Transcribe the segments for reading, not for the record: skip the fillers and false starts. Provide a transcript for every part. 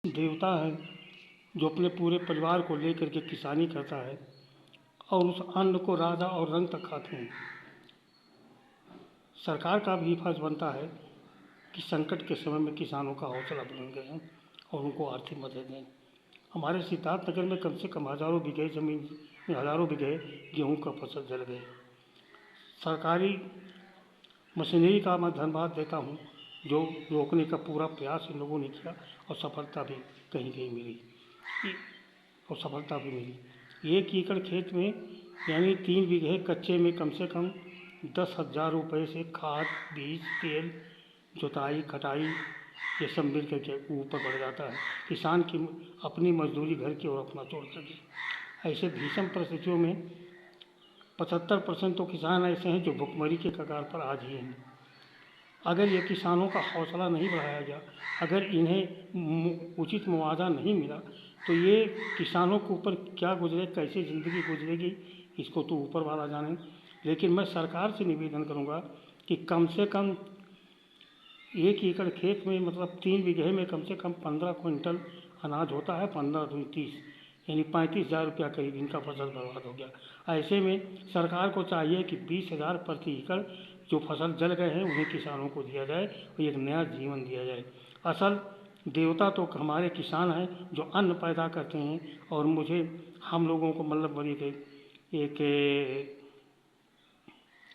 देवता है जो अपने पूरे परिवार को लेकर के किसानी करता है और उस अन्न को राजा और रंग तक खाते हैं। सरकार का भी फर्ज बनता है कि संकट के समय में किसानों का हौसला बुलंद करें और उनको आर्थिक मदद दें। हमारे सिद्धार्थनगर में कम से कम हज़ारों बीघे ज़मीन में हज़ारों बीघे गेहूँ का फसल जल गए। सरकारी मशीनरी का मैं धन्यवाद देता हूँ जो रोकने का पूरा प्रयास इन लोगों ने किया और सफलता भी कहीं कहीं मिली और सफलता भी मिली। 1 एकड़ खेत में यानी 3 बीघे कच्चे में कम से कम 10,000 रुपये से खाद, बीज, तेल, जुताई, कटाई ये सब मिल करके ऊपर बढ़ जाता है। किसान की अपनी मजदूरी घर की और अपना छोड़ सके। ऐसे भीषण परिस्थितियों में 75% तो किसान ऐसे हैं जो भुखमरी के कगार पर आज ही हैं। अगर ये किसानों का हौसला नहीं बढ़ाया गया, अगर इन्हें उचित मुआवजा नहीं मिला तो ये किसानों के ऊपर क्या गुजरे, कैसे ज़िंदगी गुजरेगी, इसको तो ऊपर वाला जाने। लेकिन मैं सरकार से निवेदन करूँगा कि कम से कम 1 एकड़ खेत में मतलब 3 बीघे में कम से कम 15 क्विंटल अनाज होता है। 15 दूनी 30 यानी 35,000 रुपया करीब इनका फसल बर्बाद हो गया। ऐसे में सरकार को चाहिए कि 20,000 प्रति एकड़ जो फसल जल गए हैं उन्हें किसानों को दिया जाए और एक नया जीवन दिया जाए। असल देवता तो हमारे किसान हैं जो अन्न पैदा करते हैं और हम लोगों को मतलब बड़ी एक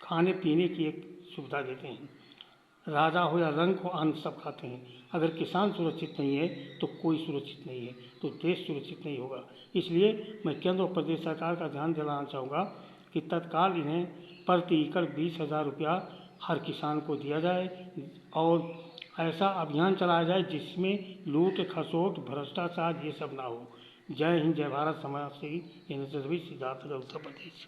खाने पीने की एक सुविधा देते हैं। राजा हो या रंक हो, अन्न सब खाते हैं। अगर किसान सुरक्षित नहीं है तो कोई सुरक्षित नहीं है, तो देश सुरक्षित नहीं होगा। इसलिए मैं केंद्र और प्रदेश सरकार का ध्यान दिलाना चाहूँगा कि तत्काल इन्हें प्रति एकड़ 20,000 रुपया हर किसान को दिया जाए और ऐसा अभियान चलाया जाए जिसमें लूट खसोट भ्रष्टाचार ये सब ना हो। जय हिंद, जय भारत। समाज सेवी सिद्धार्थनगर उत्तर प्रदेश।